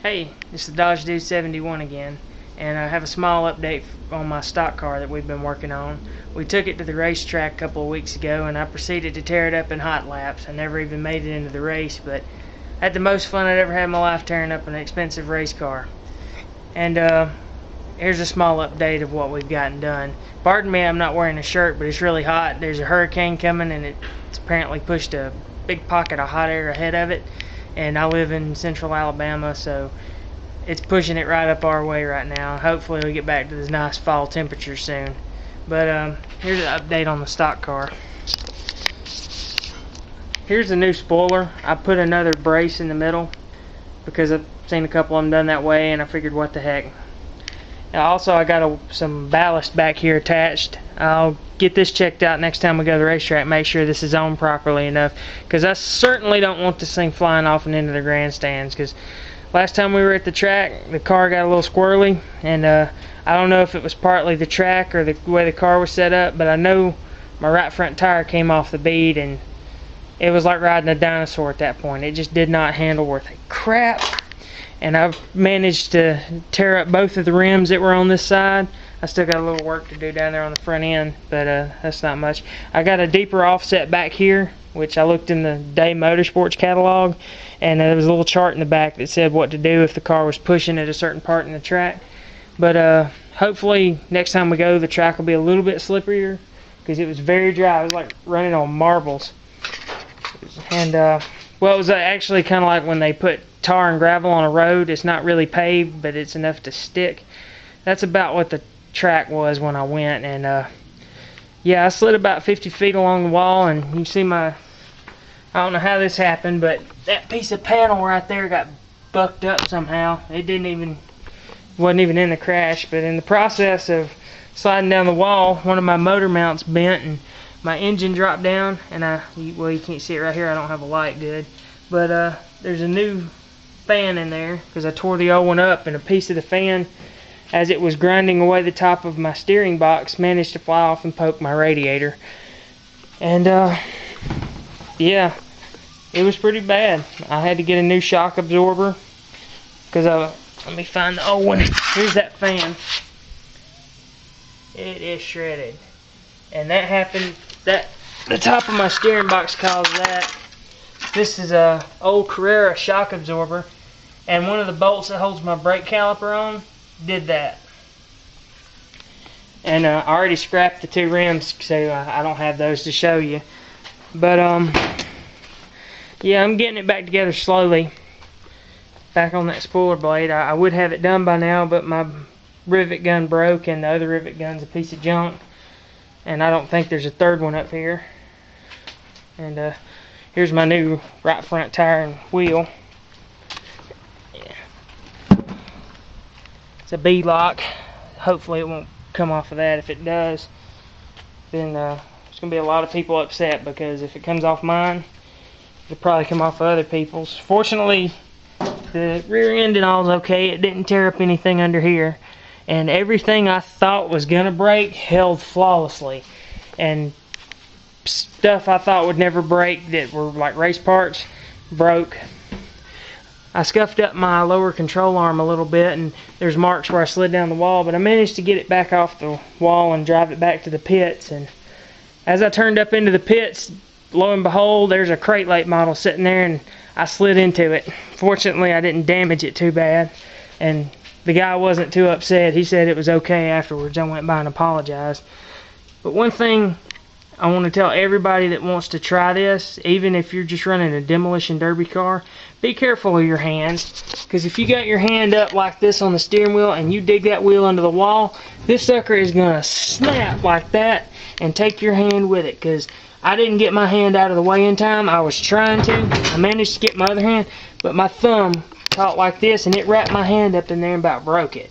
Hey, it's the Dodge Dude 71 again, and I have a small update on my stock car that we've been working on. We took it to the racetrack a couple of weeks ago, and I proceeded to tear it up in hot laps. I never even made it into the race, but I had the most fun I'd ever had in my life tearing up an expensive race car. And here's a small update of what we've gotten done. Pardon me, I'm not wearing a shirt, but it's really hot. There's a hurricane coming, and it's apparently pushed a big pocket of hot air ahead of it. And I live in central Alabama, so it's pushing it right up our way right now. Hopefully we'll get back to this nice fall temperature soon. But here's an update on the stock car. Here's the new spoiler. I put another brace in the middle because I've seen a couple of them done that way, and I figured, what the heck. Also, I got some ballast back here attached. I'll get this checked out next time we go to the racetrack, make sure this is on properly enough, because I certainly don't want this thing flying off and into the grandstands, because last time we were at the track, the car got a little squirrely, and I don't know if it was partly the track or the way the car was set up, but I know my right front tire came off the bead, and it was like riding a dinosaur at that point. It just did not handle worth a crap. And I've managed to tear up both of the rims that were on this side. I still got a little work to do down there on the front end, but that's not much. I got a deeper offset back here, which I looked in the Day Motorsports catalog, and there was a little chart in the back that said what to do if the car was pushing at a certain part in the track. But hopefully next time we go, the track will be a little bit slipperier, because it was very dry. It was like running on marbles. And well, it was actually kind of like when they put tar and gravel on a road. It's not really paved, but it's enough to stick. That's about what the track was when I went. And yeah, I slid about 50 feet along the wall, and you can see I don't know how this happened, but that piece of panel right there got bucked up somehow. It wasn't even in the crash, but in the process of sliding down the wall, one of my motor mounts bent, and my engine dropped down, and well, you can't see it right here, I don't have a light good, but there's a new fan in there because I tore the old one up, and a piece of the fan, as it was grinding away the top of my steering box, managed to fly off and poke my radiator. And yeah, it was pretty bad. I had to get a new shock absorber because let me find the old one. Here's that fan. It is shredded. And that happened, the top of my steering box caused that. This is a old Carrera shock absorber, and one of the bolts that holds my brake caliper on did that. And I already scrapped the two rims, so I don't have those to show you. But yeah, I'm getting it back together slowly. Back on that spoiler blade. I would have it done by now, but my rivet gun broke, and the other rivet gun's a piece of junk. And I don't think there's a third one up here. And here's my new right front tire and wheel. Yeah. It's a B-lock. Hopefully it won't come off of that. If it does, then there's going to be a lot of people upset, because if it comes off mine, it'll probably come off of other people's. Fortunately, the rear end and all is okay. It didn't tear up anything under here. And everything I thought was gonna break held flawlessly, and stuff I thought would never break that were like race parts broke. I scuffed up my lower control arm a little bit, and there's marks where I slid down the wall, but I managed to get it back off the wall and drive it back to the pits. And as I turned up into the pits, lo and behold, there's a crate late model sitting there, and I slid into it. Fortunately, I didn't damage it too bad, and the guy wasn't too upset. He said it was okay afterwards. I went by and apologized. But one thing I want to tell everybody that wants to try this, even if you're just running a demolition derby car, be careful of your hands. Because if you got your hand up like this on the steering wheel and you dig that wheel under the wall, this sucker is going to snap like that and take your hand with it. Because I didn't get my hand out of the way in time. I was trying to. I managed to get my other hand, but my thumb caught like this, and it wrapped my hand up in there and about broke it.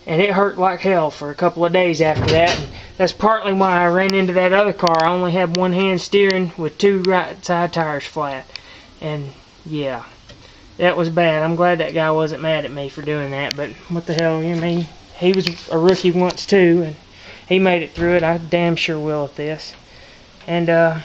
And it hurt like hell for a couple of days after that. And that's partly why I ran into that other car. I only had one hand steering with two right side tires flat. And yeah, that was bad. I'm glad that guy wasn't mad at me for doing that, but what the hell, you mean? He was a rookie once too, and he made it through it. I damn sure will at this. And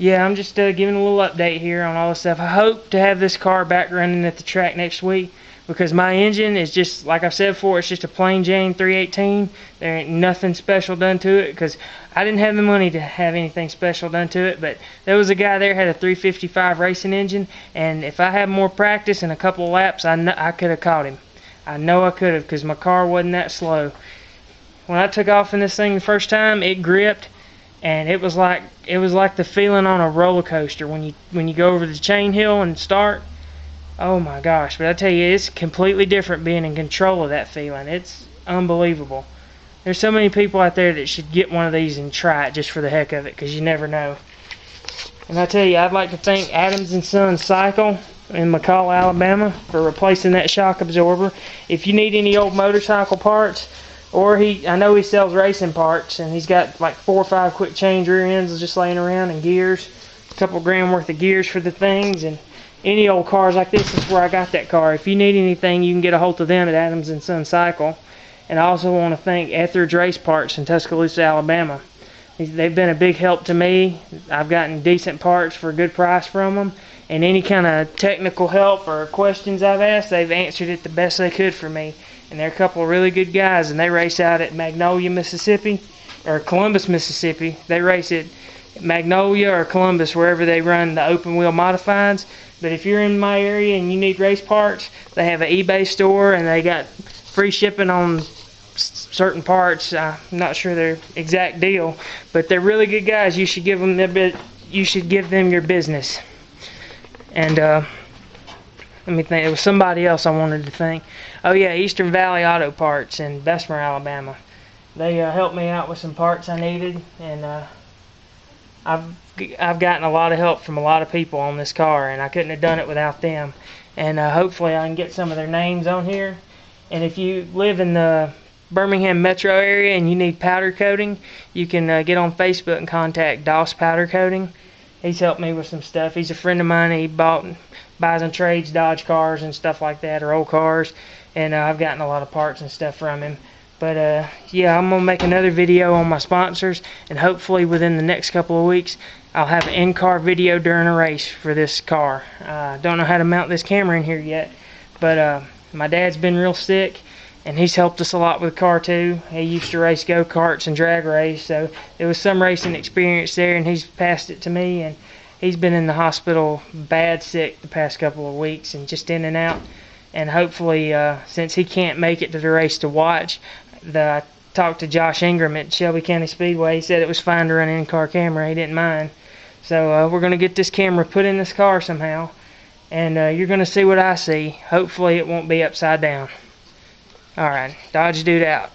yeah, I'm just giving a little update here on all this stuff. I hope to have this car back running at the track next week, because my engine is just, like I've said before, it's just a plain Jane 318. There ain't nothing special done to it, because I didn't have the money to have anything special done to it. But there was a guy there had a 355 racing engine, and if I had more practice and a couple of laps, I could have caught him. I know I could have, because my car wasn't that slow. When I took off in this thing the first time, it gripped, and it was like the feeling on a roller coaster when you go over the chain hill and start. Oh my gosh, but I tell you, it's completely different being in control of that feeling. It's unbelievable. There's so many people out there that should get one of these and try it just for the heck of it, because you never know. And I tell you, I'd like to thank Adams & Sons Cycle in McCall, Alabama, for replacing that shock absorber. If you need any old motorcycle parts, or I know he sells racing parts, and he's got like 4 or 5 quick change rear ends just laying around, and gears, a couple grand worth of gears for the things, and any old cars like this is where I got that car. If you need anything, you can get a hold of them at Adams & Sons Cycle. And I also want to thank Etheridge Race Parts in Tuscaloosa, Alabama. They've been a big help to me. I've gotten decent parts for a good price from them, and any kind of technical help or questions I've asked, they've answered it the best they could for me. And they're a couple of really good guys, and they race out at Magnolia, Mississippi, or Columbus, Mississippi. They race at Magnolia or Columbus, wherever they run the open wheel modifieds. But if you're in my area and you need race parts, they have an eBay store, and they got free shipping on certain parts. I'm not sure their exact deal, but they're really good guys. You should give them your business. And let me think. It was somebody else I wanted to thank. Oh yeah, Eastern Valley Auto Parts in Bessemer, Alabama. They helped me out with some parts I needed, and I've gotten a lot of help from a lot of people on this car, and I couldn't have done it without them. And hopefully I can get some of their names on here. And if you live in the Birmingham metro area and you need powder coating, you can get on Facebook and contact Doss Powder Coating. He's helped me with some stuff. He's a friend of mine. He buys and trades Dodge cars and stuff like that, or old cars, and I've gotten a lot of parts and stuff from him. But yeah, I'm gonna make another video on my sponsors, and hopefully within the next couple of weeks I'll have an in-car video during a race for this car. Don't know how to mount this camera in here yet, but my dad's been real sick, and he's helped us a lot with the car too. He used to race go-karts and drag race, so there was some racing experience there, and he's passed it to me. And he's been in the hospital bad sick the past couple of weeks, and just in and out. And hopefully, since he can't make it to the race to watch, I talked to Josh Ingram at Shelby County Speedway. He said it was fine to run an in-car camera. He didn't mind. So we're going to get this camera put in this car somehow, and you're going to see what I see. Hopefully it won't be upside down. Alright, Dodge Dude out.